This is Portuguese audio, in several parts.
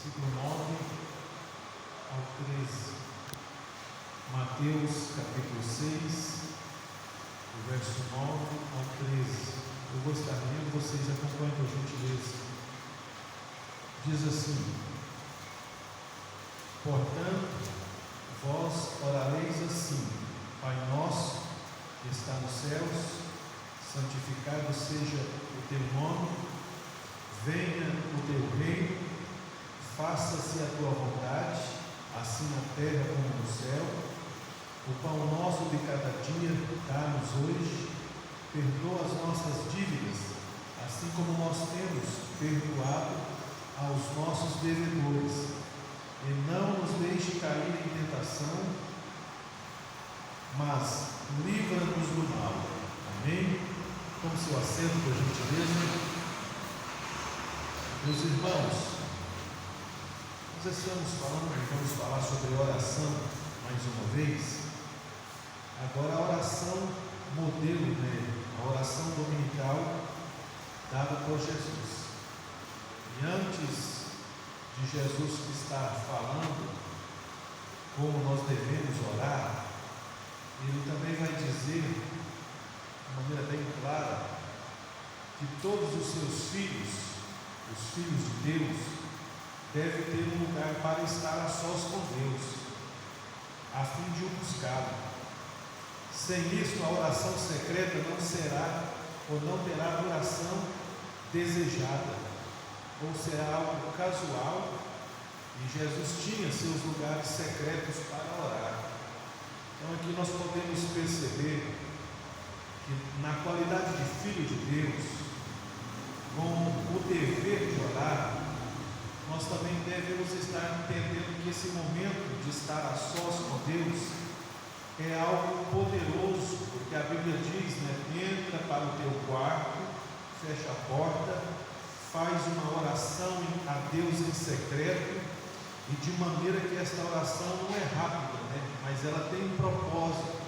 versículo 9 ao 13. Mateus capítulo 6, do verso 9 ao 13. Eu vou estar lendo, vocês acompanhem por gentileza. Diz assim: portanto, vós orareis assim: Pai nosso, que está nos céus, santificado seja o teu nome, venha o teu reino, faça-se a tua vontade, assim na terra como no céu. O pão nosso de cada dia dá-nos hoje, perdoa as nossas dívidas, assim como nós temos perdoado aos nossos devedores, e não nos deixe cair em tentação, mas livra-nos do mal. Amém? Tome seu assento, por gentileza. Meus irmãos, nós estamos falando e vamos falar sobre oração mais uma vez. Agora a oração modelo, a oração dominical dada por Jesus. E antes de Jesus estar falando como nós devemos orar, ele também vai dizer de maneira bem clara que todos os seus filhos, os filhos de Deus, devem ter um lugar para estar a sós com Deus, a fim de o buscá-lo. Sem isso, a oração secreta não será ou não terá duração desejada, ou será algo casual, e Jesus tinha seus lugares secretos para orar. Então aqui nós podemos perceber que na qualidade de filho de Deus, com o dever de orar, nós também devemos estar entendendo que esse momento de estar a sós com Deus é algo poderoso, porque a Bíblia diz, entra para o teu quarto, fecha a porta, faz uma oração a Deus em secreto, e de maneira que esta oração não é rápida, mas ela tem um propósito.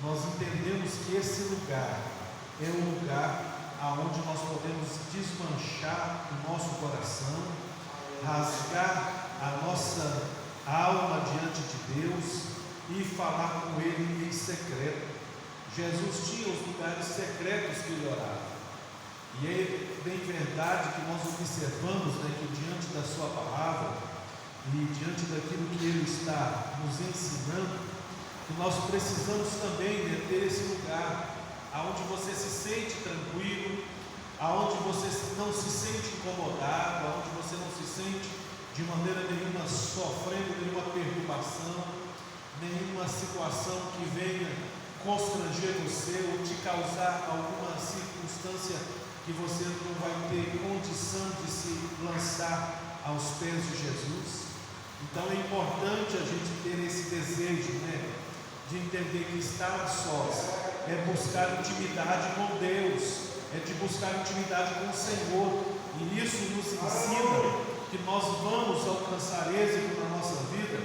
Nós entendemos que esse lugar é um lugar aonde nós podemos desmanchar o nosso coração, rasgar a nossa alma diante de Deus e falar com Ele em secreto. Jesus tinha os lugares secretos que Ele orava, e é bem verdade que nós observamos que diante da Sua palavra e diante daquilo que Ele está nos ensinando, que nós precisamos também ter esse lugar aonde você se sente tranquilo, aonde você não se sente incomodado, aonde você não se sente de maneira nenhuma sofrendo nenhuma perturbação, nenhuma situação que venha constranger você ou te causar alguma circunstância que você não vai ter condição de se lançar aos pés de Jesus. Então é importante a gente ter esse desejo, de entender que estar a sós é buscar intimidade com Deus, é de buscar intimidade com o Senhor, e isso nos ensina que nós vamos alcançar êxito na nossa vida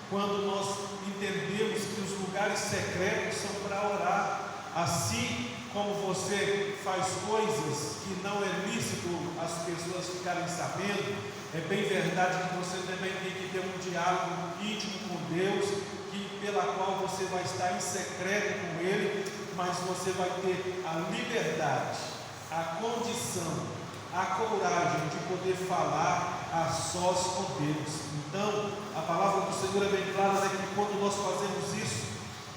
quando nós entendemos que os lugares secretos são para orar. Assim como você faz coisas que não é lícito as pessoas ficarem sabendo, é bem verdade que você também tem que ter um diálogo íntimo com Deus, pela qual você vai estar em secreto com Ele, mas você vai ter a liberdade, a condição, a coragem de poder falar a sós com Deus. Então, a palavra do Senhor é bem clara, que quando nós fazemos isso,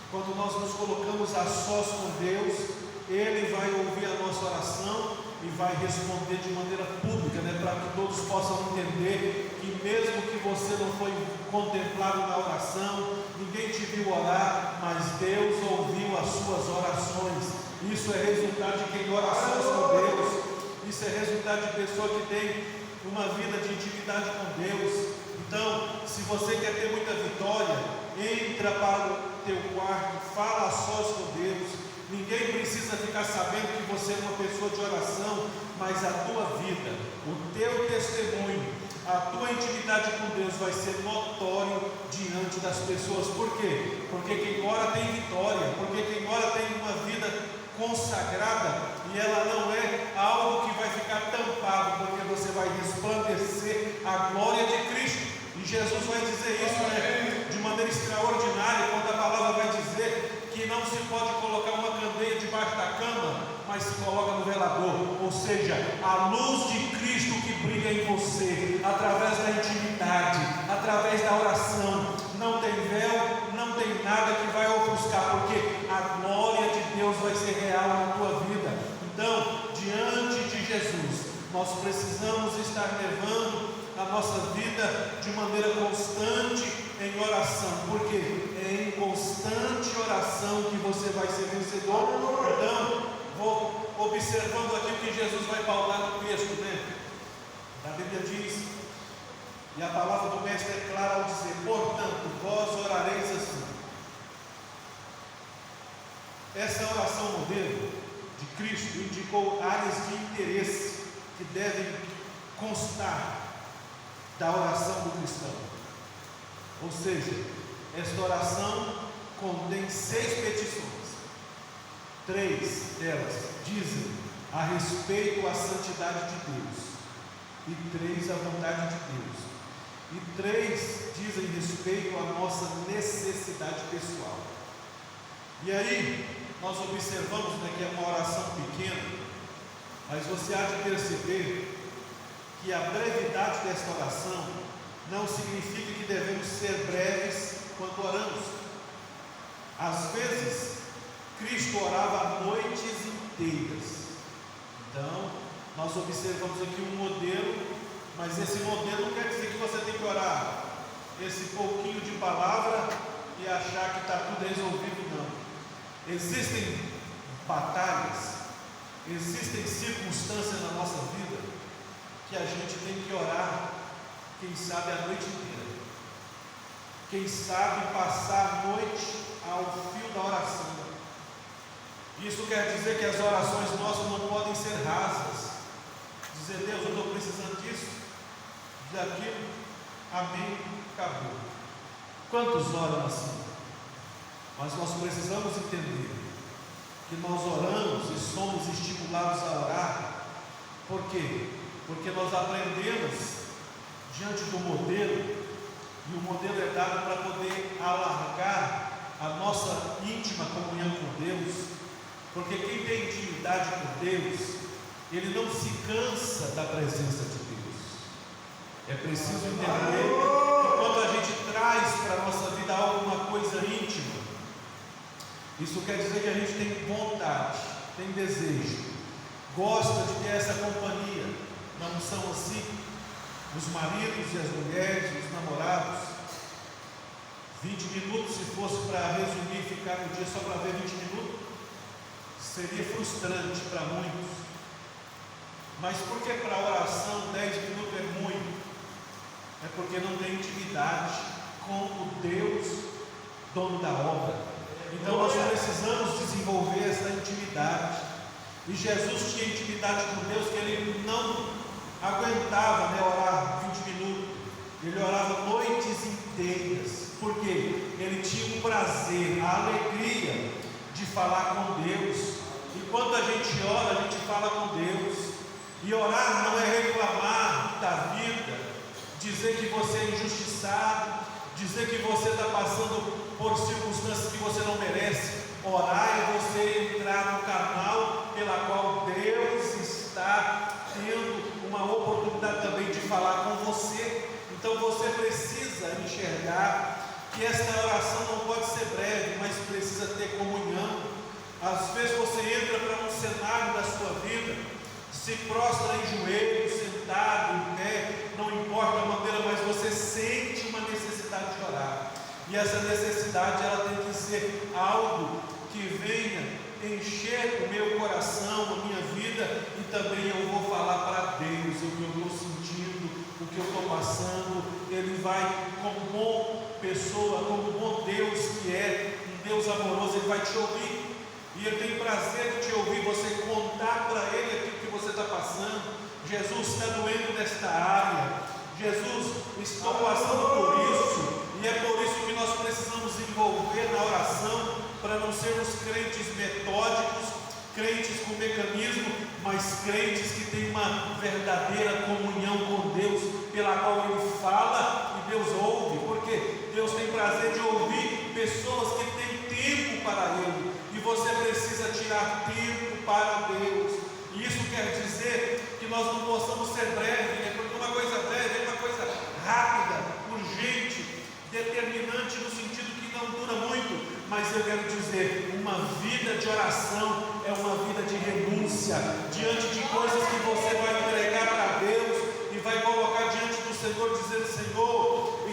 quando nós nos colocamos a sós com Deus, Ele vai ouvir a nossa oração e vai responder de maneira pública, para que todos possam entender que mesmo que você não foi contemplado na oração, ninguém te viu orar, mas Deus ouviu as suas orações. Isso é resultado de quem ora a sós com Deus. Isso é resultado de pessoa que tem uma vida de intimidade com Deus. Então, se você quer ter muita vitória, entra para o teu quarto, fala a sós com Deus. Ninguém precisa ficar sabendo que você é uma pessoa de oração, mas a tua vida, o teu testemunho, a tua intimidade com Deus vai ser notório diante das pessoas. Por quê? Porque quem ora tem vitória, porque quem ora tem uma vida consagrada, e ela não é algo que vai ficar tampado, porque você vai resplandecer a glória de Cristo E Jesus vai dizer isso, né, de maneira extraordinária, quando a palavra vai dizer que não se pode colocar uma candeia debaixo da cama, mas se coloca no velador. Ou seja, a luz de Cristo que brilha em você, através da intimidade, através da oração. Não tem véu, não tem nada que vai ofuscar, porque a glória de Deus vai ser real na tua vida. Então, diante de Jesus, nós precisamos estar levando a nossa vida de maneira constante em oração, porque é em constante oração que você vai ser vencedor. Então, vou observando aqui o que Jesus vai pautar no texto, né? A Bíblia diz, e a palavra do mestre é clara ao dizer: portanto, vós orareis assim. Essa oração modelo de Cristo indicou áreas de interesse que devem constar da oração do cristão. Ou seja, esta oração contém 6 petições. 3 delas dizem a respeito à santidade de Deus, e 3 à vontade de Deus, e 3 dizem respeito à nossa necessidade pessoal. E aí nós observamos, né, que é uma oração pequena, mas você há de perceber que a brevidade desta oração não significa que devemos ser breves quando oramos. Às vezes, Cristo orava noites inteiras. Então, nós observamos aqui um modelo, mas esse modelo não quer dizer que você tem que orar esse pouquinho de palavra e achar que está tudo resolvido, não. Existem batalhas, existem circunstâncias na nossa vida que a gente tem que orar, quem sabe a noite inteira, quem sabe passar a noite ao fio da oração. Isso quer dizer que as orações nossas não podem ser rasas, dizer: Deus, eu estou precisando disso, daquilo, amém, acabou. Quantos oram assim? Mas nós precisamos entender que nós oramos e somos estimulados a orar. Por quê? Porque nós aprendemos diante do modelo, e o modelo é dado para poder alargar a nossa íntima comunhão com Deus. Porque quem tem intimidade com Deus, ele não se cansa da presença de Deus. É preciso entender que quando a gente traz para a nossa vida alguma coisa íntima, isso quer dizer que a gente tem vontade, tem desejo, gosta de ter essa companhia. Não são assim os maridos e as mulheres, os namorados? 20 minutos, se fosse para resumir e ficar no dia só para ver 20 minutos, seria frustrante para muitos. Mas por que para a oração 10 minutos é muito? É porque não tem intimidade com o Deus, dono da obra. Então nós precisamos desenvolver essa intimidade. E Jesus tinha intimidade com Deus, que ele não aguentava, né, orar 20 minutos. Ele orava noites inteiras. Por quê? Ele tinha o prazer, a alegria de falar com Deus. E quando a gente ora, a gente fala com Deus. E orar não é reclamar da vida, dizer que você é injustiçado, dizer que você está passando por circunstâncias que você não merece. Orar é você entrar no canal pela qual Deus está tendo uma oportunidade também de falar com você. Então você precisa enxergar que esta oração não pode ser breve, mas precisa ter comunhão. Às vezes você entra para um cenário da sua vida, se prostra em joelhos, sentado, em pé, não importa a maneira, mas você sente uma necessidade de orar. E essa necessidade, ela tem que ser algo que venha encher o meu coração, a minha vida, e também eu vou falar para Deus o que eu estou sentindo, o que eu estou passando. Ele vai, como bom pessoa, como bom Deus que é, um Deus amoroso, ele vai te ouvir. E ele tem prazer de te ouvir, você contar para ele aquilo que você está passando. Jesus, está doendo nesta área. Jesus, estou passando por isso. E é por isso que nós precisamos envolver na oração, para não sermos crentes metódicos, crentes com mecanismo, mas crentes que têm uma verdadeira comunhão com Deus, pela qual Ele fala e e Deus ouve, porque Deus tem prazer de ouvir pessoas que têm tempo para Ele, e você precisa tirar tempo para Deus. E isso quer dizer que nós não possamos ser breves, né? Porque uma coisa breve é uma coisa rápida, urgente, determinante, no sentido que não dura muito. Mas eu quero dizer, uma vida de oração é uma vida de renúncia diante de coisas que você vai entregar para Deus e vai colocar diante do Senhor, dizendo: Senhor,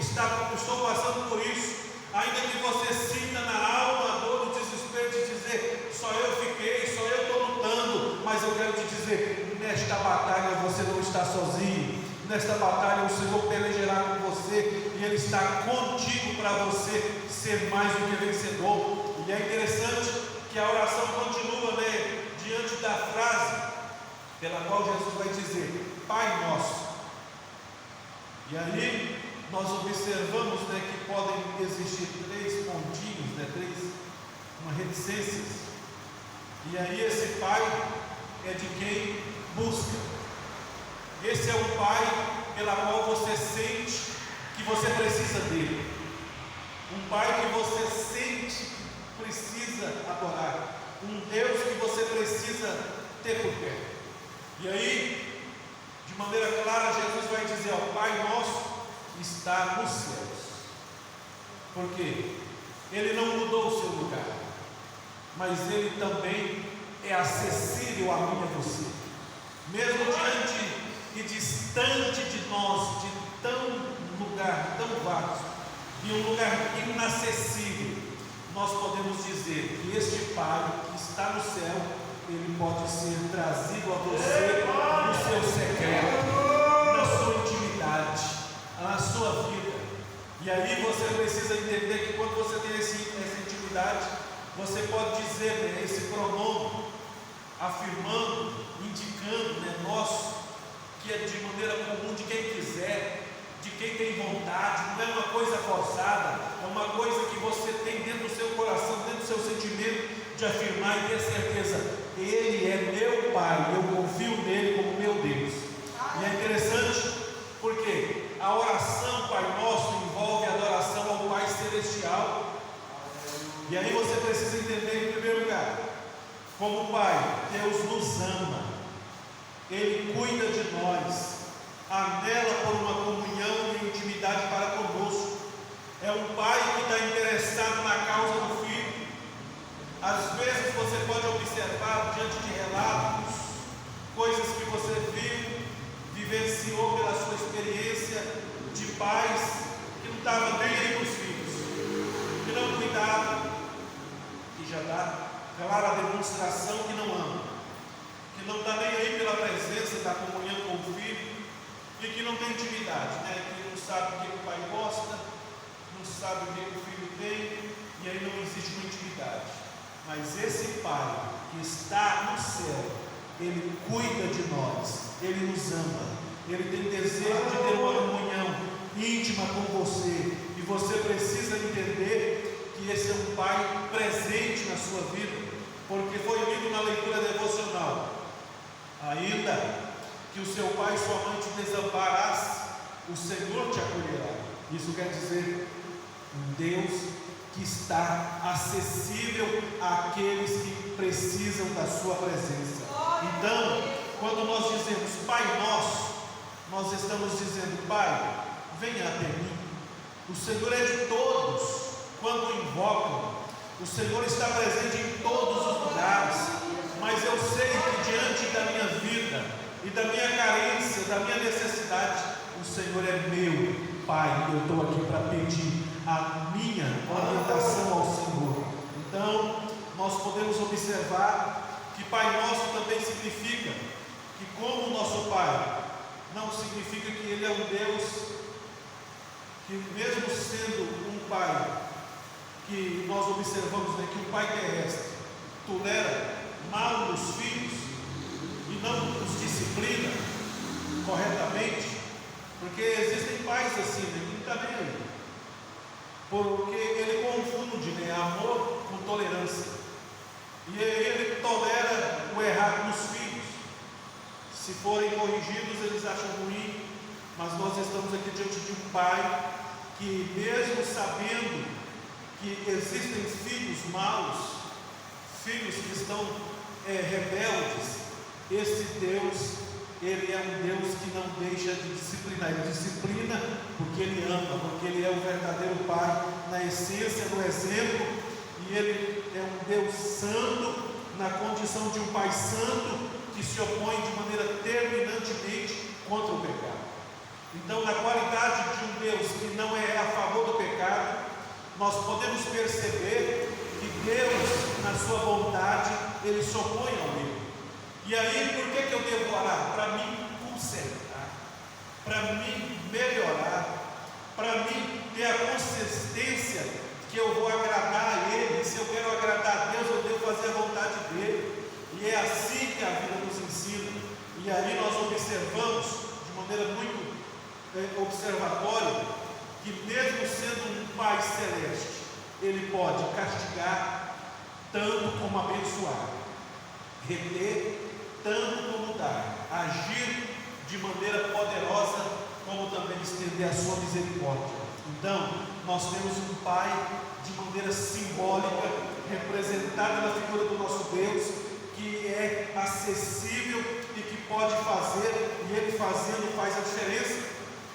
estou passando por isso. Ainda que você sinta na alma a dor, o desespero de dizer: só eu fiquei, só eu estou lutando. Mas eu quero te dizer, nesta batalha você não está sozinho. Nesta batalha o Senhor pelejará com você, e Ele está contigo para você ser mais do que vencedor. E é interessante que a oração continua, né, diante da frase pela qual Jesus vai dizer: Pai Nosso. E aí nós observamos, né, que podem existir três pontinhos, né, uma reticências. E aí esse Pai é de quem busca. Esse é o Pai pela qual você sente que você precisa dele. Um Pai que você sente que precisa adorar. Um Deus que você precisa ter por perto. E aí, de maneira clara, Jesus vai dizer: ó, Pai nosso está nos céus. Por quê? Ele não mudou o seu lugar, mas Ele também é acessível a mim e a você. Mesmo diante e distante de nós, de lugar tão vasto, e um lugar inacessível, nós podemos dizer que este Pai que está no céu, Ele pode ser trazido a você no seu secreto, na sua intimidade, na sua vida. E aí você precisa entender que quando você tem essa intimidade, você pode dizer, né, esse pronome, afirmando, indicando, né, nosso, que é de maneira comum, de quem quiser, de quem tem vontade, não é uma coisa forçada, é uma coisa que você tem dentro do seu coração, dentro do seu sentimento, de afirmar e ter certeza: Ele é meu Pai, eu confio nele como meu Deus. E é interessante porque a oração Pai Nosso envolve a adoração ao Pai Celestial. E aí você precisa entender, em primeiro lugar, como Pai, Deus nos ama, Ele cuida de nós, anela por uma comunhão e intimidade para conosco. É um Pai que está interessado na causa do Filho. Às vezes você pode observar, diante de relatos, coisas que você viu, vivenciou pela sua experiência, de pais que não estavam nem aí para os filhos, que não cuidavam, que já dá clara demonstração que não ama, que não está nem aí pela presença da comunhão com o filho, e que não tem intimidade, né? Que não sabe o que o pai gosta, não sabe o que o filho tem, e aí não existe uma intimidade. Mas esse Pai que está no céu, Ele cuida de nós, Ele nos ama, Ele tem desejo de ter uma comunhão íntima com você, e você precisa entender que esse é um Pai presente na sua vida, porque foi lido na leitura devocional: ainda que o seu pai e sua mãe te desamparasse, o Senhor te acolherá. Isso quer dizer um Deus que está acessível àqueles que precisam da sua presença. Então, quando nós dizemos Pai Nosso, nós estamos dizendo: Pai, venha até mim. O Senhor é de todos. Quando invocam, o Senhor está presente em todos os lugares. Mas eu sei que diante da minha vida e da minha carência, da minha necessidade, o Senhor é meu Pai, e eu estou aqui para pedir a minha orientação ao Senhor. Então, nós podemos observar que Pai Nosso também significa que, como nosso Pai, não significa que Ele é um Deus que, mesmo sendo um Pai, que nós observamos, né, que um Pai terrestre tolera mal nos filhos e não os disciplina corretamente, porque existem pais assim, né, que não está nem aí, porque ele confunde, né, amor com tolerância, e ele tolera o errado nos filhos. Se forem corrigidos, eles acham ruim, mas nós estamos aqui diante de um Pai que mesmo sabendo que existem filhos maus, filhos que estão rebeldes, esse Deus, Ele é um Deus que não deixa de disciplinar. Ele disciplina porque Ele ama, porque Ele é o verdadeiro Pai na essência, no exemplo, e Ele é um Deus santo, na condição de um Pai santo, que se opõe de maneira terminantemente contra o pecado. Então, na qualidade de um Deus que não é a favor do pecado, nós podemos perceber que Deus, na sua bondade, Ele se opõe ao erro. E aí, por que eu devo orar? Para me consertar, para me melhorar, para mim ter a consistência que eu vou agradar a Ele. Se eu quero agradar a Deus, eu devo fazer a vontade dEle. E é assim que a vida nos ensina. E aí nós observamos, de maneira muito observatória, que mesmo sendo um Pai celeste, Ele pode castigar tanto como abençoar, reter tanto como dar, agir de maneira poderosa como também estender a sua misericórdia. Então, nós temos um Pai de maneira simbólica, representada na figura do nosso Deus, que é acessível e que pode fazer, e Ele fazendo faz a diferença.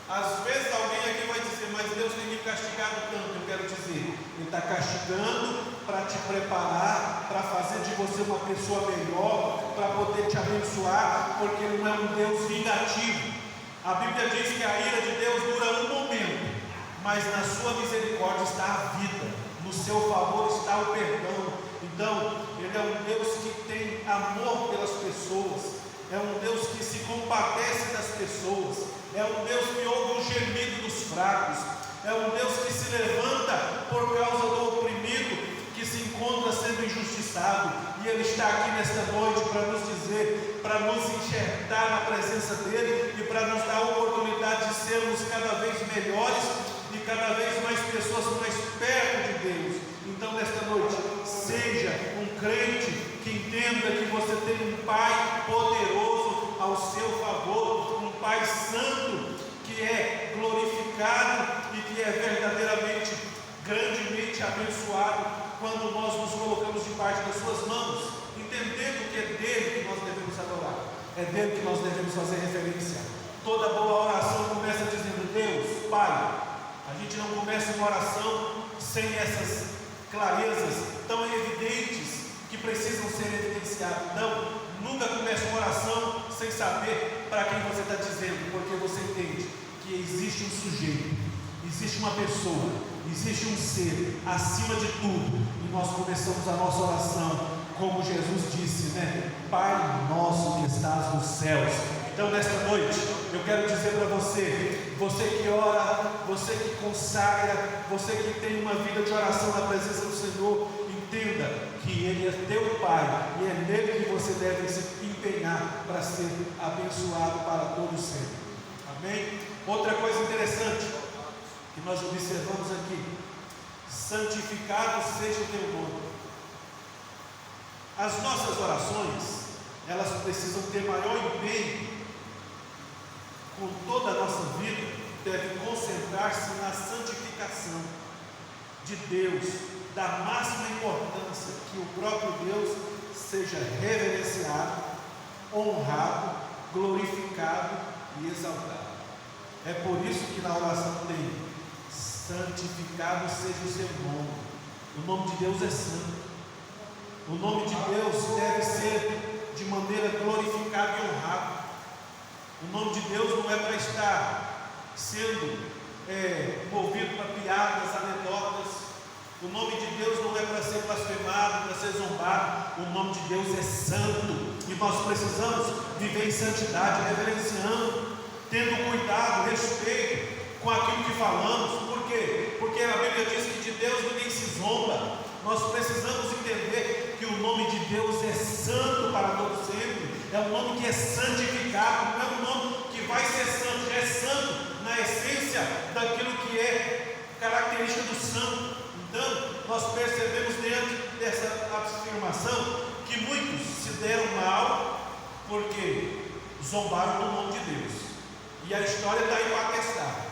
Às vezes alguém aqui vai dizer, mas Deus tem me castigado tanto. Eu quero dizer, Ele está castigando para te preparar, para fazer de você uma pessoa melhor, para poder te abençoar, porque Ele não é um Deus vingativo. A Bíblia diz que a ira de Deus dura um momento, mas na sua misericórdia está a vida, no seu favor está o perdão. Então, Ele é um Deus que tem amor pelas pessoas, é um Deus que se compadece das pessoas, é um Deus que ouve o gemido dos fracos, é um Deus que se levanta por causa do oprimido, que se encontra sendo injustiçado. E Ele está aqui nesta noite para nos dizer, para nos enxertar na presença dEle e para nos dar a oportunidade de sermos cada vez melhores e cada vez mais pessoas mais perto de Deus. Então, nesta noite, seja um crente que entenda que você tem um Pai poderoso ao seu favor, um Pai santo que é glorificado e que é verdadeiramente, grandemente abençoado quando nós nos colocamos debaixo das suas mãos, entendendo que é dele que nós devemos adorar, é dele que nós devemos fazer referência. Toda boa oração começa dizendo: Deus, Pai. A gente não começa uma oração sem essas clarezas tão evidentes que precisam ser evidenciadas. Então, nunca comece uma oração sem saber para quem você está dizendo, porque você entende que existe um sujeito, existe uma pessoa, existe um ser acima de tudo, e nós começamos a nossa oração como Jesus disse, né? Pai nosso que estás nos céus. Então, nesta noite, eu quero dizer para você, você que ora, você que consagra, você que tem uma vida de oração na presença do Senhor, entenda que Ele é teu Pai e é nele que você deve se empenhar para ser abençoado para todo sempre. Amém? Outra coisa interessante que nós observamos aqui: santificado seja o teu nome. As nossas orações, elas precisam ter maior empenho, com toda a nossa vida, deve concentrar-se na santificação de Deus, da máxima importância que o próprio Deus seja reverenciado, honrado, glorificado e exaltado. É por isso que na oração tem: santificado seja o seu nome. O nome de Deus é santo. O nome de Deus deve ser de maneira glorificada e honrada. O nome de Deus não é para estar sendo movido para piadas, anedotas. O nome de Deus não é para ser blasfemado, para ser zombado. O nome de Deus é santo, e nós precisamos viver em santidade, reverenciando, tendo cuidado, respeito com aquilo que falamos. Por quê? Porque a Bíblia diz que de Deus ninguém se zomba. Nós precisamos entender que o nome de Deus é santo para todo sempre. É um nome que é santificado, não é um nome que vai ser santo, é santo na essência daquilo que é característica do santo. Então, nós percebemos dentro dessa afirmação que muitos se deram mal porque zombaram do nome de Deus. E a história está aí para atestar.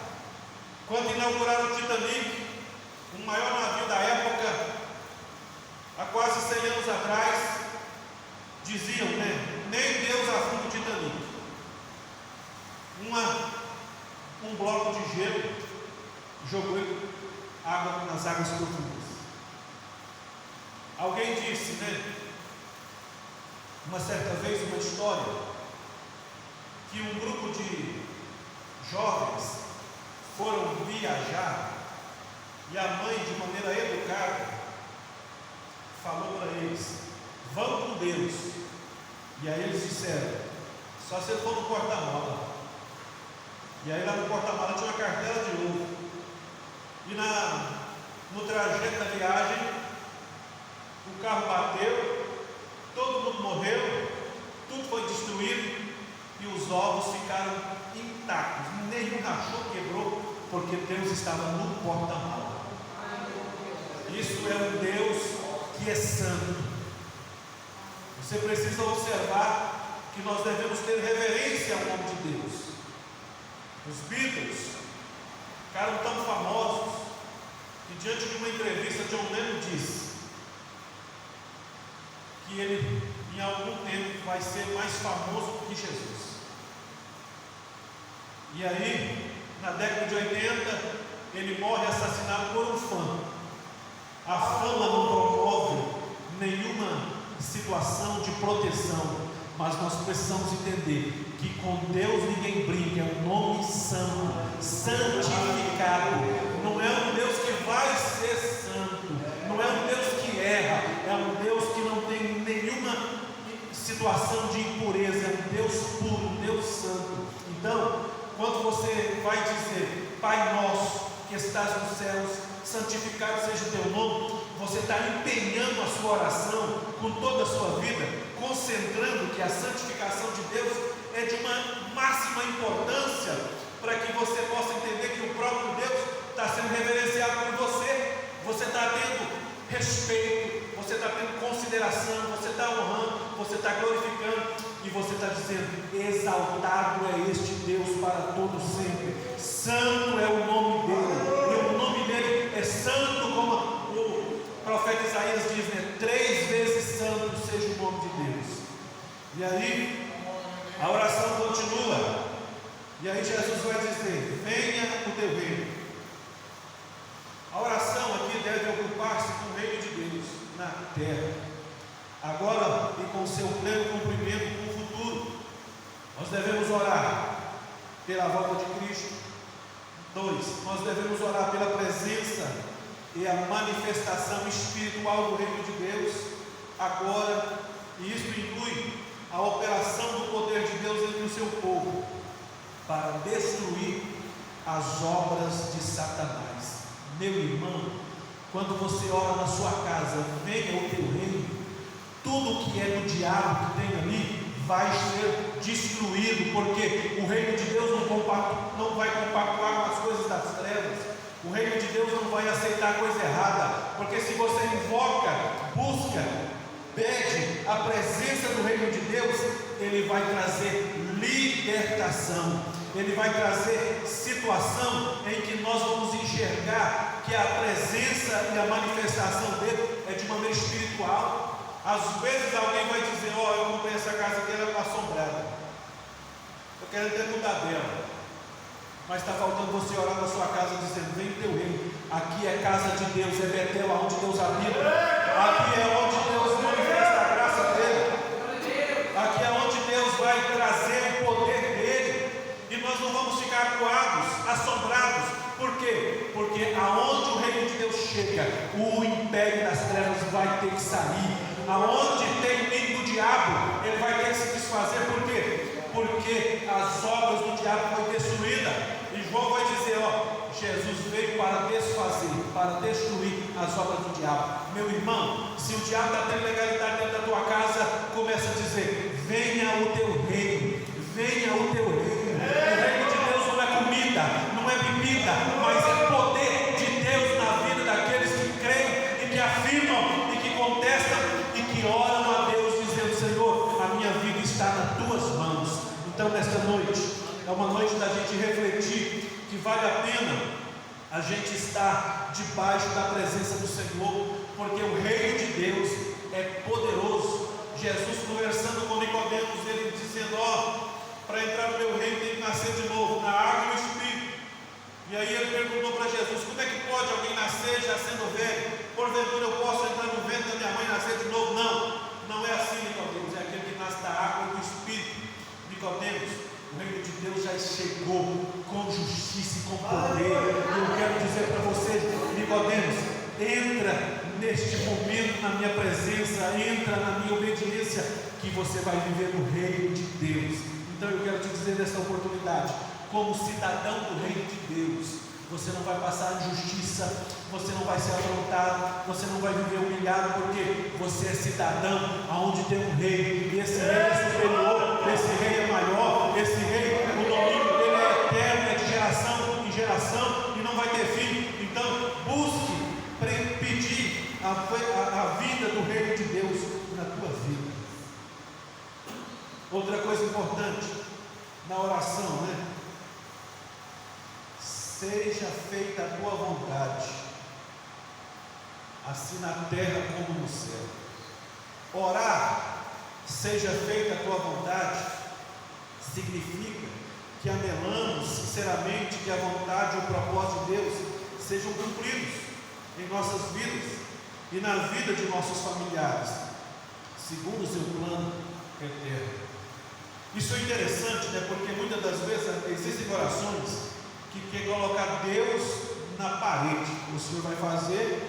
Quando inauguraram o Titanic, o maior navio da época, há quase 100 anos atrás, diziam, né? Nem Deus afunda o Titanic. Um bloco de gelo jogou água nas águas profundas. Alguém disse, né? Uma certa vez, uma história, que um grupo de jovens foram viajar e a mãe, de maneira educada, falou para eles: vão com Deus. E aí eles disseram: só se eu for no porta-mala. E aí lá no porta-mala tinha uma cartela de ouro. E no trajeto da viagem, o carro bateu, todo mundo morreu, tudo foi destruído e os ovos ficaram intactos. Nenhum rachou, quebrou, porque Deus estava no porta-mala. Isso é um Deus que é santo. Você precisa observar que nós devemos ter reverência ao nome de Deus. Os Beatles ficaram tão famosos que, diante de uma entrevista, John Lennon disse que ele, em algum tempo, vai ser mais famoso do que Jesus. E aí, na década de 80, ele morre assassinado por um fã. A fama não promove nenhuma situação de proteção, mas nós precisamos entender que com Deus ninguém brinca. É um nome santo, santificado. Não é um Deus que vai ser santo, não é um Deus que erra, é um Deus que não tem nenhuma situação de impureza, é um Deus puro, um Deus santo. Então, quando você vai dizer: Pai nosso que estás nos céus, santificado seja o teu nome, você está empenhando a sua oração com toda a sua vida, concentrando que a santificação de Deus é de uma máxima importância, para que você possa entender que o próprio Deus está sendo reverenciado por você. Você está tendo respeito, você está tendo consideração, você está honrando, você está glorificando, e você está dizendo: exaltado é este Deus para todo sempre. Santo é o nome dele, e o nome dele é santo, como o profeta Isaías diz, né? 3 vezes santo seja o nome de Deus. E aí a oração continua, e aí Jesus vai dizer: venha o teu reino. A oração aqui deve ocupar-se com o reino de Deus na terra, agora e com seu pleno cumprimento no futuro. Nós devemos orar pela volta de Cristo. 2, nós devemos orar pela presença e a manifestação espiritual do reino de Deus agora, e isso inclui a operação do poder de Deus entre o seu povo para destruir as obras de Satanás. Meu irmão, quando você ora na sua casa: venha o teu reino, tudo que é do diabo que tem ali vai ser destruído, porque o reino de Deus não vai compactuar com as coisas das trevas. O reino de Deus não vai aceitar coisa errada, porque se você invoca, busca, pede a presença do reino de Deus, ele vai trazer libertação, ele vai trazer situação em que nós vamos enxergar que a presença e a manifestação dele é de maneira espiritual. Às vezes alguém vai dizer: ó, eu comprei essa casa aqui, ela está assombrada, eu quero até mudar dela, mas está faltando você orar na sua casa dizendo: vem teu reino. Aqui é casa de Deus, é Betel, onde Deus habita. Aqui é onde Deus manifesta a graça dele. Aqui é onde Deus vai trazer o poder dele. E nós não vamos ficar acuados, assombrados. Por quê? Porque aonde o reino de Deus chega, o império das trevas vai ter que sair. Aonde tem inimigo do diabo, ele vai ter que se desfazer. Por quê? Porque as obras do diabo foram destruídas. E João vai dizer: ó, Jesus veio para desfazer, para destruir as obras do diabo. Meu irmão, se o diabo está tendo legalidade dentro da tua casa, começa a dizer: venha o teu reino, venha o teu reino. O reino de Deus não é comida, não é bebida, mas é poder de Deus na vida daqueles que creem e que afirmam e que contestam e que oram a Deus dizendo: Senhor, a minha vida está nas tuas mãos. Então nesta noite é uma noite da gente refletir que vale a pena a gente está debaixo da presença do Senhor, porque o reino de Deus é poderoso. Jesus conversando com Nicodemos, ele dizendo: para entrar no meu reino tem que nascer de novo, na água e no Espírito. E aí ele perguntou para Jesus: como é que pode alguém nascer já sendo velho? Porventura eu posso entrar no ventre da minha mãe e nascer de novo? Não é assim, Nicodemos, é aquele que nasce da água e do Espírito. Nicodemos, o reino de Deus já chegou com justiça e com poder. E eu quero dizer para você, Nicodemos, entra neste momento na minha presença, entra na minha obediência, que você vai viver no reino de Deus. Então eu quero te dizer nessa oportunidade, como cidadão do reino de Deus, você não vai passar injustiça, você não vai ser afrontado, você não vai viver humilhado, porque você é cidadão aonde tem um rei, e esse rei é superior, esse rei é maior, esse rei, o domínio dele é eterno, é de geração em geração, e não vai ter fim. Então busque pedir a vida do reino de Deus na tua vida. Outra coisa importante na oração, seja feita a tua vontade, assim na terra como no céu. Orar, seja feita a tua vontade, significa que anelamos sinceramente que a vontade e o propósito de Deus sejam cumpridos em nossas vidas e na vida de nossos familiares, segundo o seu plano eterno. Isso é interessante, porque muitas das vezes existem orações que quer colocar Deus na parede: o Senhor vai fazer,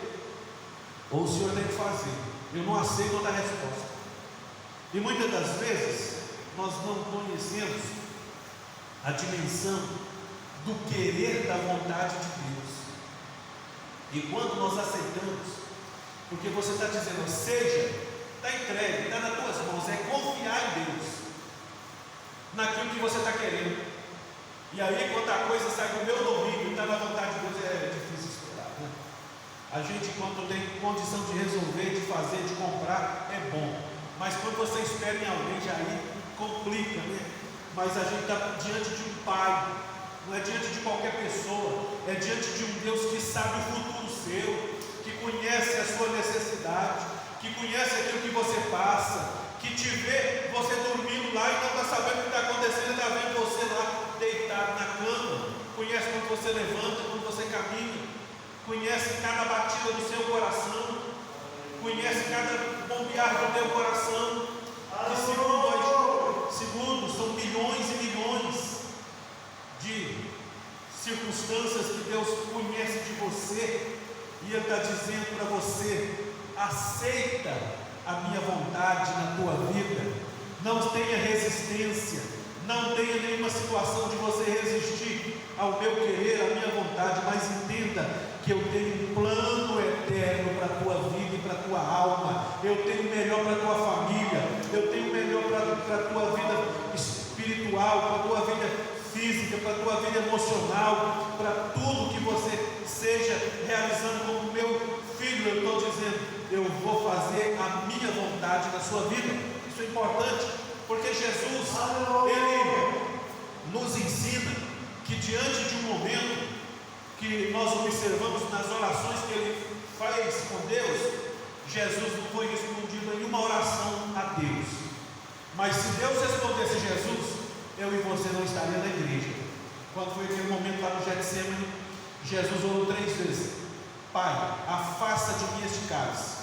ou o Senhor tem que fazer, eu não aceito outra resposta. E muitas das vezes nós não conhecemos a dimensão do querer da vontade de Deus. E quando nós aceitamos, porque você está dizendo, seja, está entregue, está nas tuas mãos, é confiar em Deus, naquilo que você está querendo. E aí, quando a coisa sai do meu domínio, está na vontade de Deus, é difícil esperar, A gente, quando tem condição de resolver, de fazer, de comprar, é bom. Mas quando você espera em alguém, já aí complica, Mas a gente está diante de um Pai, não é diante de qualquer pessoa, é diante de um Deus que sabe o futuro seu, que conhece a sua necessidade, que conhece aquilo que você passa, que te vê você dormindo lá e não está sabendo o que está acontecendo, está vendo você lá deitado na cama, conhece quando você levanta, quando você caminha, conhece cada batida do seu coração, conhece cada bombear do teu coração, que segundo são milhões e milhões de circunstâncias que Deus conhece de você, e Ele está dizendo para você: aceita a minha vontade na tua vida, não tenha resistência, não tenha nenhuma situação de você resistir ao meu querer, à minha vontade, mas entenda que eu tenho um plano eterno para a tua vida e para a tua alma, eu tenho o melhor para a tua família, eu tenho o melhor para a tua vida espiritual, para a tua vida física, para a tua vida emocional, para tudo que você seja realizando como meu filho. Eu estou dizendo, eu vou fazer a minha vontade na sua vida. Isso é importante, porque Jesus, Ele nos ensina que diante de um momento que nós observamos nas orações que Ele faz com Deus, Jesus não foi respondido em nenhuma oração a Deus. Mas se Deus respondesse Jesus, eu e você não estaria na igreja. Quando foi aquele momento lá no Getsemane, Jesus orou 3 vezes: Pai, afasta de mim este cálice.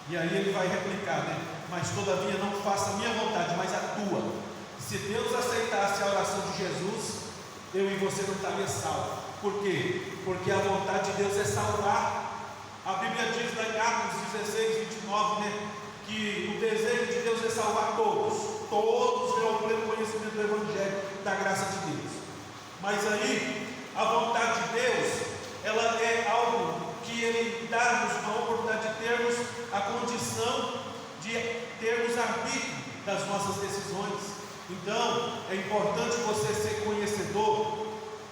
E aí ele vai replicar, mas todavia não faça a minha vontade, mas a tua. Se Deus aceitasse a oração de Jesus, eu e você não estaria salvo. Por quê? Porque a vontade de Deus é salvar. A Bíblia diz lá em Atos 16, 29, que o desejo de Deus é salvar todos ao pleno conhecimento do Evangelho, da graça de Deus. Mas aí, a vontade de Deus, ela é algo que Ele dá-nos a oportunidade de termos a condição de termos arbítrio das nossas decisões. Então, é importante você ser conhecedor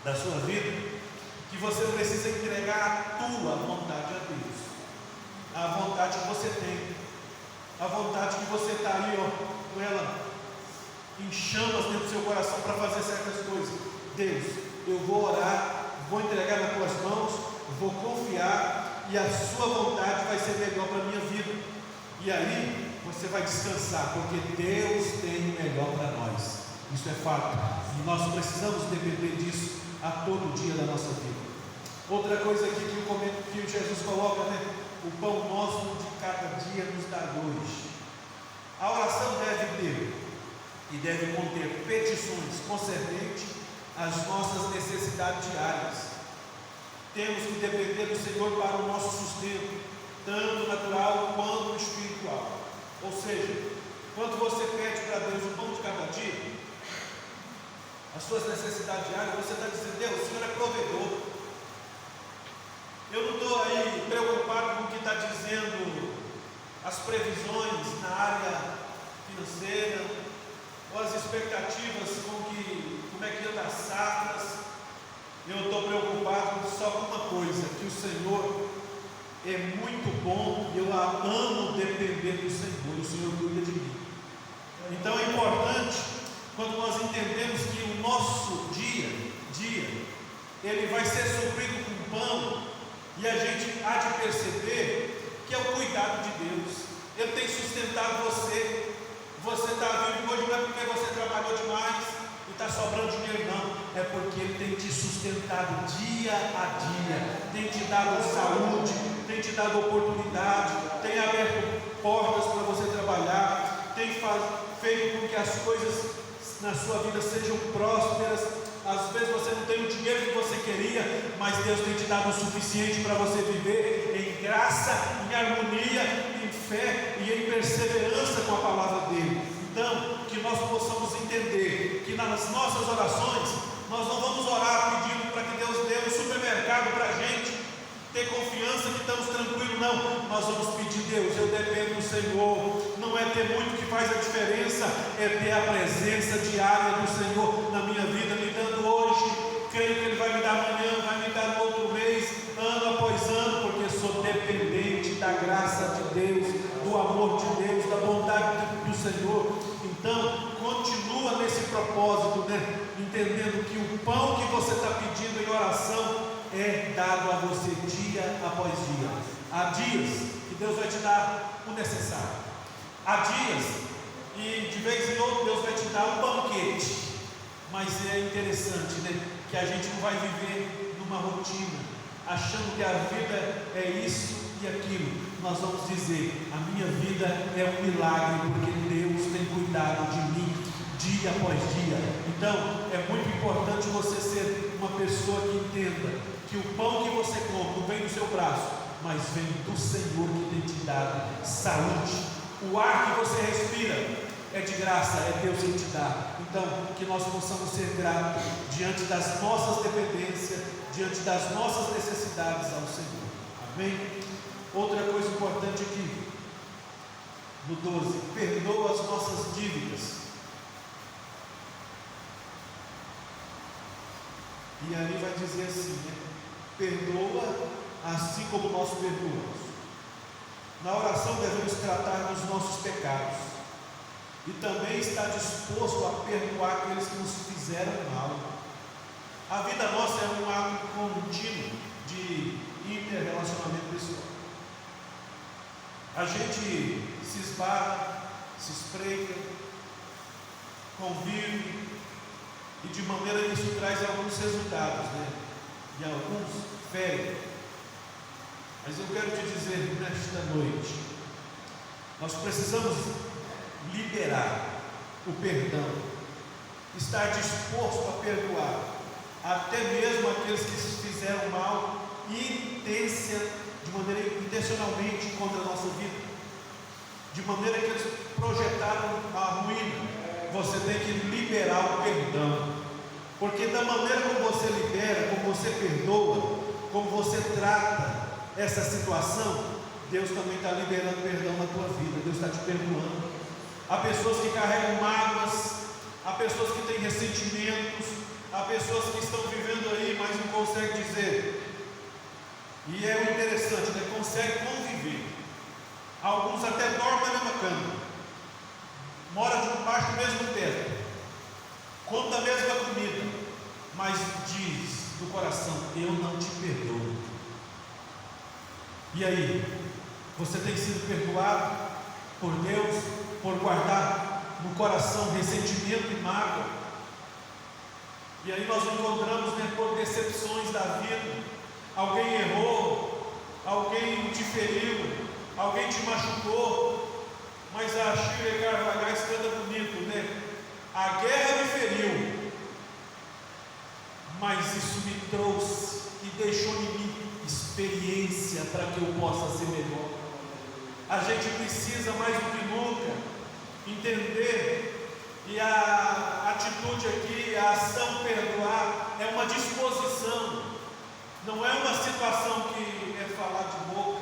da sua vida, que você precisa entregar a tua vontade a Deus, a vontade que você tem, a vontade que você está aí, com ela em chamas dentro do seu coração para fazer certas coisas. Deus, eu vou orar, vou entregar nas tuas mãos, vou confiar e a sua vontade vai ser melhor para a minha vida. E aí você vai descansar, porque Deus tem o melhor para nós. Isso é fato. E nós precisamos depender disso a todo dia da nossa vida. Outra coisa aqui que Jesus coloca, né? O pão nosso de cada dia nos dá hoje. A oração deve ter e deve conter petições concernentes às nossas necessidades diárias. Temos que depender do Senhor para o nosso sustento, tanto natural quanto espiritual. Ou seja, quando você pede para Deus o pão de cada dia, as suas necessidades diárias, você está dizendo: Deus, o Senhor é provedor. Eu não estou aí preocupado com o que está dizendo as previsões na área financeira, ou as expectativas como é que anda as safras. Eu estou preocupado só com uma coisa: que o Senhor é muito bom, eu amo depender do Senhor, o Senhor cuida de mim. Então é importante, quando nós entendemos que o nosso dia ele vai ser suprido com pão, e a gente há de perceber que é o cuidado de Deus. Ele tem sustentado você. Você está vivo hoje não é porque você trabalhou demais e está sobrando dinheiro, não. É porque Ele tem te sustentado dia a dia, tem te dado saúde, tem te dado oportunidade, tem aberto portas para você trabalhar, tem feito com que as coisas na sua vida sejam prósperas. Às vezes você não tem o dinheiro que você queria, mas Deus tem te dado o suficiente para você viver em graça, em harmonia, em fé e em perseverança com a palavra dele. Então, que nós possamos entender que nas nossas orações, nós não vamos orar pedindo para que Deus dê um supermercado para a gente ter confiança que estamos tranquilos, não. Nós vamos pedir: Deus, eu dependo do Senhor. Não é ter muito que faz a diferença, é ter a presença diária do Senhor na minha vida, me dando hoje, creio que Ele vai me dar amanhã, vai me dar no outro mês, ano após ano, porque sou dependente da graça de Deus, do amor de Deus, da bondade do Senhor. Então, continua nesse propósito, né? Entendendo que o pão que você está pedindo em oração é dado a você dia após dia. Há dias que Deus vai te dar o necessário. Há dias e de vez em quando Deus vai te dar um banquete. Mas é interessante, né? Que a gente não vai viver numa rotina, achando que a vida é isso e aquilo. Nós vamos dizer: a minha vida é um milagre, porque Deus tem cuidado de mim dia após dia. Então é muito importante você ser uma pessoa que entenda que o pão que você come não vem do seu braço, mas vem do Senhor que tem te dado saúde. O ar que você respira é de graça, é Deus que te dá. Então, que nós possamos ser gratos diante das nossas dependências, diante das nossas necessidades ao Senhor. Amém? Outra coisa importante aqui, no 12: perdoa as nossas dívidas. E aí vai dizer assim, né? Perdoa assim como nós perdoamos. Na oração devemos tratar dos nossos pecados e também estar disposto a perdoar aqueles que nos fizeram mal. A vida nossa é um ato contínuo de interrelacionamento pessoal. A gente se esbarra, se espreita, convive, e de maneira que isso traz alguns resultados, né? E alguns ferem. Mas eu quero te dizer nesta noite, nós precisamos liberar o perdão, estar disposto a perdoar, até mesmo aqueles que se fizeram mal, de maneira intencionalmente contra a nossa vida, de maneira que eles projetaram a ruína. Você tem que liberar o perdão, porque da maneira como você libera, como você perdoa, como você trata essa situação, Deus também está liberando perdão na tua vida. Deus está te perdoando. Há pessoas que carregam mágoas, há pessoas que têm ressentimentos, há pessoas que estão vivendo aí, mas não conseguem dizer. E é o interessante, né? Conseguem conviver. Alguns até dormem na mesma cama, moram debaixo do mesmo teto, come da mesma comida, mas diz no coração: eu não te perdoo. E aí, você tem sido perdoado por Deus por guardar no coração ressentimento e mágoa? E aí nós encontramos, por decepções da vida, alguém errou, alguém te feriu, alguém te machucou, mas a Shirley Carvalhais canta bonito, A guerra me feriu, mas isso me trouxe e deixou em mim experiência para que eu possa ser melhor. A gente precisa mais do que nunca entender, e a atitude aqui, a ação perdoar, é uma disposição, não é uma situação que é falar de boca,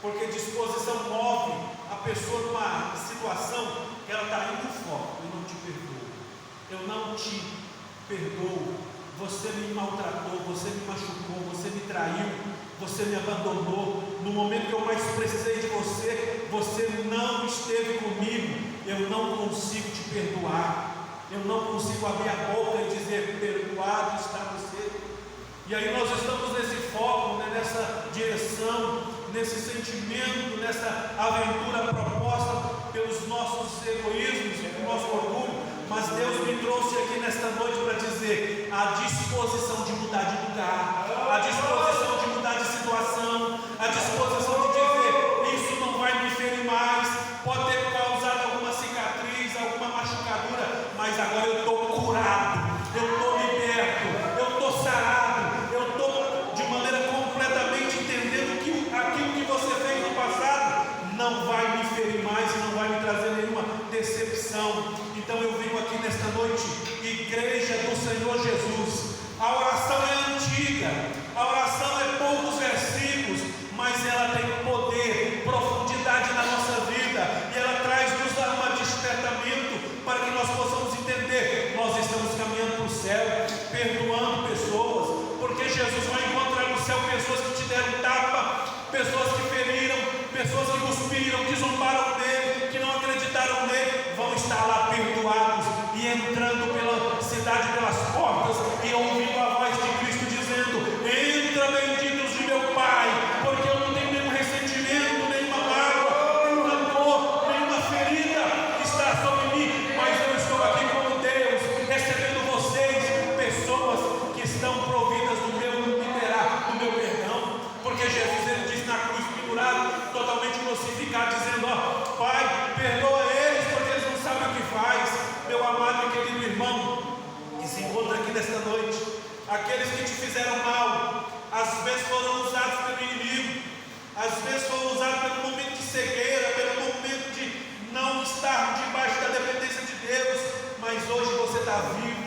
porque disposição move a pessoa numa situação que ela está indo fora. Eu não te perdoo, eu não te perdoo, você me maltratou, você me machucou, você me traiu, você me abandonou, no momento que eu mais precisei de você, você não esteve comigo, eu não consigo te perdoar, eu não consigo abrir a boca e dizer: perdoado está você. E aí nós estamos nesse foco, nessa direção, nesse sentimento, nessa aventura proposta pelos nossos egoísmos e pelo nosso orgulho, mas Deus me trouxe aqui nesta noite para dizer: a disposição de mudar de lugar, a disposição de mudar de situação, a disposição de dizer: isso não vai me ferir mais, pode ter causado alguma cicatriz, alguma machucadura, mas agora eu estou curado, eu estou liberto, eu estou sarado, eu estou de maneira completamente entendendo que aquilo que você fez no passado não vai me ferir mais e não vai me trazer nenhuma decepção. Então eu venho aqui nesta noite, Igreja do Senhor Jesus. A oração é antiga, a oração é poucos versículos, mas ela tem poder, profundidade na nossa vida, e ela traz-nos um despertamento para que nós possamos entender: nós estamos caminhando para o céu, perdoando pessoas, porque Jesus vai encontrar no céu pessoas que te deram tapa, pessoas que feriram, pessoas que cuspiram, que zombaram dele, que não acreditaram nele, vão estar lá perdoados e entrando pela cidade, pelas portas, e ouvindo a voz de Cristo dizendo: entra, benditos de meu Pai, porque eu não tenho nenhum ressentimento, nenhuma mágoa, nenhuma dor, nenhuma ferida está sobre mim, mas eu estou aqui como Deus, recebendo vocês, pessoas que estão providas do meu liberar, do meu perdão, porque Jesus, ele diz na cruz, pendurado, totalmente crucificado, dizendo: ó, Pai, perdoa eles, porque eles não sabem o que faz. Meu amado e querido irmão, que se encontra aqui nesta noite, aqueles que te fizeram mal, às vezes foram usados pelo inimigo, às vezes foram usados pelo momento de cegueira, pelo momento de não estar debaixo da dependência de Deus, mas hoje você está vivo,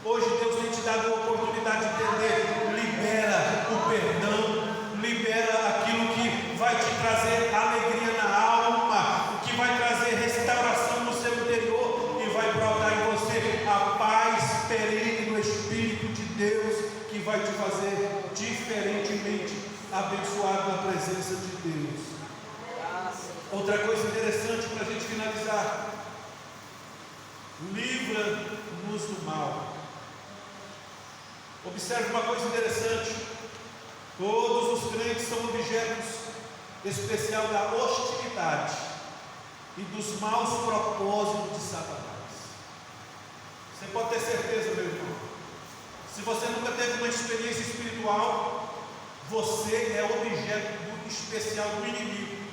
hoje Deus tem te dado a oportunidade de entender. Libera o perdão, libera aquilo que vai te trazer alegria na alma, que vai trazer restauração no seu interior e vai brotar em você a paz perene do Espírito de Deus, que vai te fazer diferentemente abençoado na presença de Deus. Outra coisa interessante para a gente finalizar: livra-nos do mal. Observe uma coisa interessante: todos os crentes são objetos especial da hostilidade e dos maus propósitos de Satanás. Você pode ter certeza, meu irmão, se você nunca teve uma experiência espiritual, você é objeto especial do inimigo.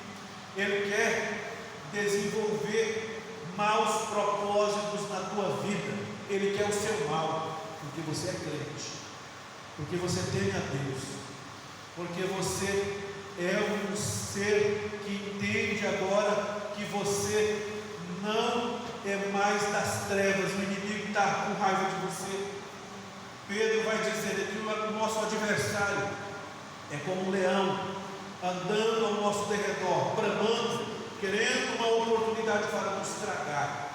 Ele quer desenvolver maus propósitos na tua vida, ele quer o seu mal, porque você é crente, porque você teme a Deus, porque você é um ser que entende agora que você não é mais das trevas, o inimigo está com raiva de você. Pedro vai dizer que o nosso adversário é como um leão, andando ao nosso derredor, bramando, querendo uma oportunidade para nos tragar,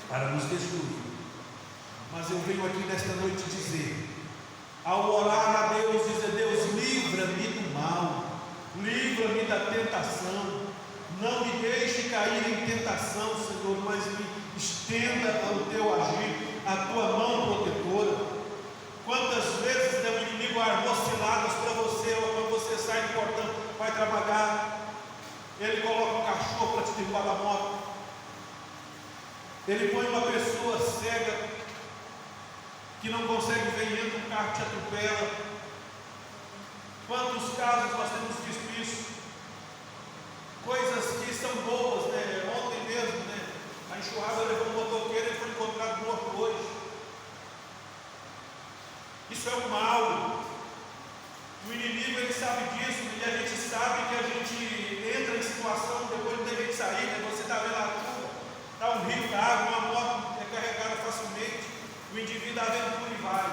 para nos destruir. Mas eu venho aqui nesta noite dizer, ao orar a Deus, dizer: Deus, livra-me do mal, livra-me da tentação, não me deixe cair em tentação, Senhor, mas me estenda o teu agir, a tua mão protetora. Quantas vezes inimigo armou ciladas para você, ou quando você sai do portão, vai trabalhar. Ele coloca um cachorro para te derrubar da moto. Ele põe uma pessoa cega que não consegue ver, entra um carro, te atropela. Quantos casos nós temos visto isso? Coisas que são boas, né? Ontem mesmo, né? A enxurrada levou um motoqueiro e foi encontrado morto hoje. Isso é o mal. O inimigo, ele sabe disso, e a gente sabe que a gente entra em situação depois não tem jeito de sair, né? Você está vendo a chuva, está um rio d'água, uma moto é carregada facilmente, o indivíduo está vendo por e vai,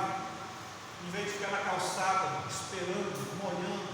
em vez de ficar na calçada, esperando, molhando,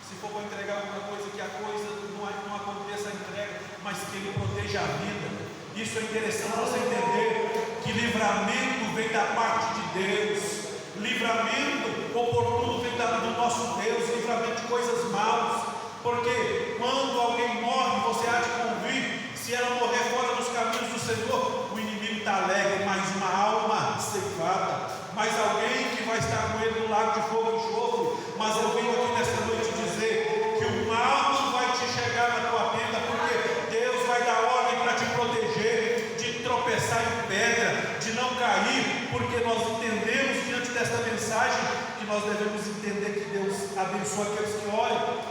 se for para entregar alguma coisa, que a coisa não aconteça a entrega, mas que ele proteja a vida. Isso é interessante você entender, que livramento vem da parte de Deus. Livramento oportuno vem do nosso Deus, livramento de coisas maus, porque quando alguém morre, você há de convir, se ela morrer fora dos caminhos do Senhor, o inimigo está alegre, mais uma alma ceifada, mais alguém que vai estar com ele no lago de fogo e enxofre. Mas eu venho aqui nesta noite dizer que o mal não vai te chegar na tua tenda, porque Deus vai dar ordem para te proteger, de tropeçar em pedra, de não cair, porque nós entendemos diante desta mensagem que nós devemos entender que Deus abençoa aqueles que oram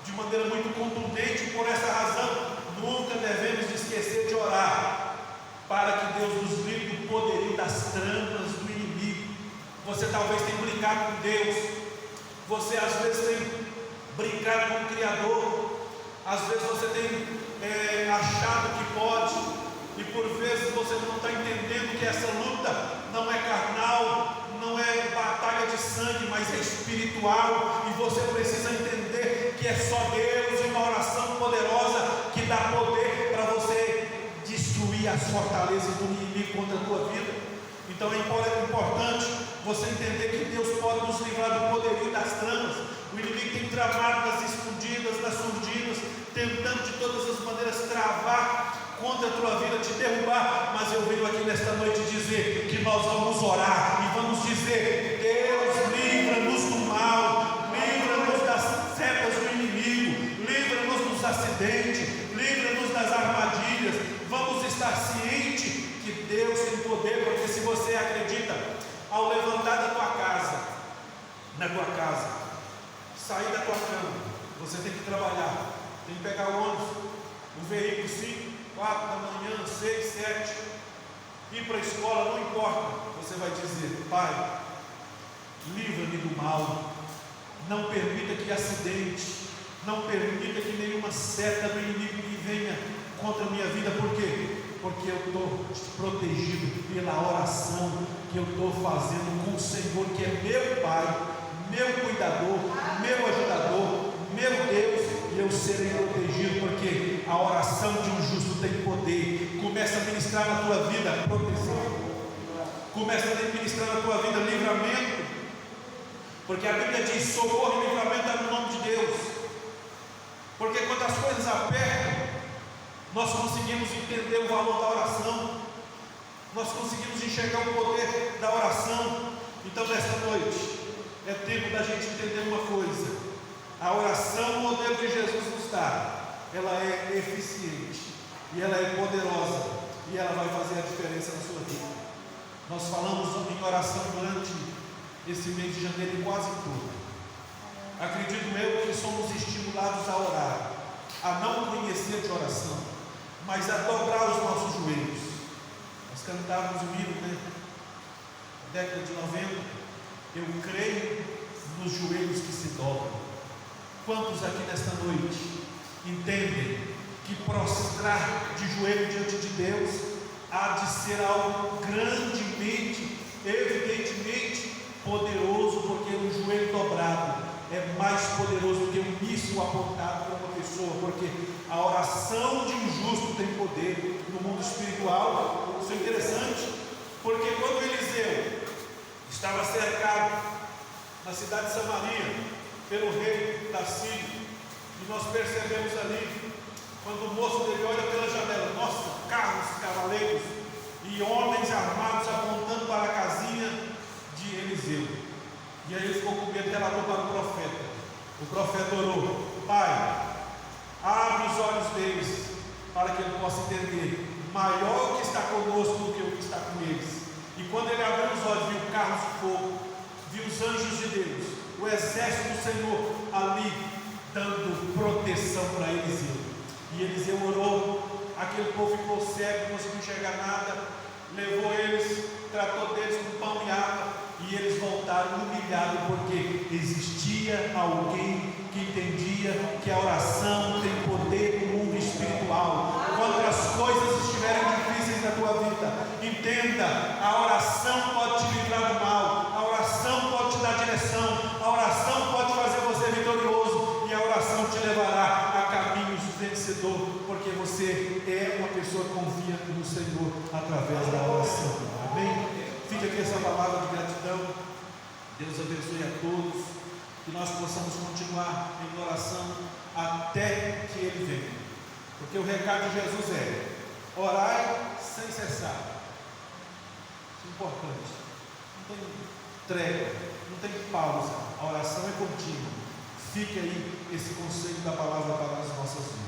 de maneira muito contundente. Por essa razão, nunca devemos esquecer de orar, para que Deus nos livre do poderio das trampas do inimigo. Você talvez tenha brincado com Deus, você às vezes tem brincado com o Criador, às vezes você tem achado que pode, e por vezes você não está entendendo que essa luta não é carnal, não é batalha de sangue, mas é espiritual, e você precisa entender que é só Deus e uma oração poderosa que dá poder para você destruir as fortalezas do inimigo contra a tua vida. Então é importante você entender que Deus pode nos livrar do poderio das tramas. O inimigo tem tramado nas escondidas, nas surdinas, tentando de todas as maneiras travar contra a tua vida, te derrubar. Mas eu venho aqui nesta noite dizer que nós vamos orar e vamos dizer: Deus, livra-nos do mal, livra-nos das setas do inimigo, livra-nos dos acidentes, livra-nos das armadilhas. Vamos estar cientes que Deus tem poder, porque se você acredita, ao levantar da tua casa, na tua casa, sair da tua cama, você tem que trabalhar, tem que pegar o ônibus, o veículo 5, 4 da manhã, 6, 7, ir para a escola, não importa, você vai dizer: Pai, livra-me do mal, não permita que acidente, não permita que nenhuma seta do inimigo me venha contra a minha vida. Por quê? Porque eu estou protegido pela oração que eu estou fazendo com o Senhor, que é meu Pai, meu cuidador, meu ajudador, meu Deus, e eu serei protegido, porque a oração de um justo tem poder. Começa a ministrar na tua vida proteção, começa a ministrar na tua vida livramento, porque a Bíblia diz: socorro e livramento é no nome de Deus. Porque quando as coisas apertam, nós conseguimos entender o valor da oração, nós conseguimos enxergar o poder da oração. Então nesta noite é tempo da gente entender uma coisa: a oração, o modelo que Jesus nos dá, ela é eficiente, e ela é poderosa, e ela vai fazer a diferença na sua vida. Nós falamos em oração durante esse mês de janeiro, quase tudo. Acredito eu que somos estimulados a orar, a não conhecer de oração, mas a dobrar os nossos joelhos. Nós cantávamos o hino, né? Na década de 90, eu creio nos joelhos que se dobram. Quantos aqui nesta noite entendem que prostrar de joelho diante de Deus há de ser algo grandemente, evidentemente poderoso, porque o joelho dobrado é mais poderoso do que um míssil apontado para uma pessoa, porque a oração de um justo tem poder no mundo espiritual. Isso é interessante, porque quando Eliseu estava cercado na cidade de Samaria pelo rei da Síria, e nós percebemos ali, quando o moço dele olha pela janela, nossa, carros, cavaleiros e homens armados apontando para a casinha de Eliseu. E aí ele ficou com medo e relatou para o profeta. O profeta orou: Pai, abre os olhos deles, para que ele possa entender, maior o que está conosco do que o que está com eles. E quando ele abriu os olhos, viu carros de fogo, viu os anjos de Deus, o exército do Senhor ali, dando proteção para Eliseu. E Eliseu orou, aquele povo ficou cego, não conseguiu enxergar nada, levou eles, tratou deles com pão e água, e eles voltaram humilhados, porque existia alguém que entendia que a oração tem poder no mundo espiritual. Quando as coisas estiverem difíceis na tua vida, entenda, a oração pode te livrar do mal, a oração pode te dar direção, a oração pode fazer você vitorioso, e a oração te levará a caminhos vencedor, porque você é uma pessoa que confia no Senhor através da oração. Amém? Fica aqui essa palavra de gratidão. Deus abençoe a todos, que nós possamos continuar em oração até que Ele venha, porque o recado de Jesus é: orai sem cessar. Isso é importante. Não tem trégua, não tem pausa, a oração é contínua. Fique aí esse conselho da palavra para as nossas vidas.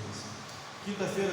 Quinta-feira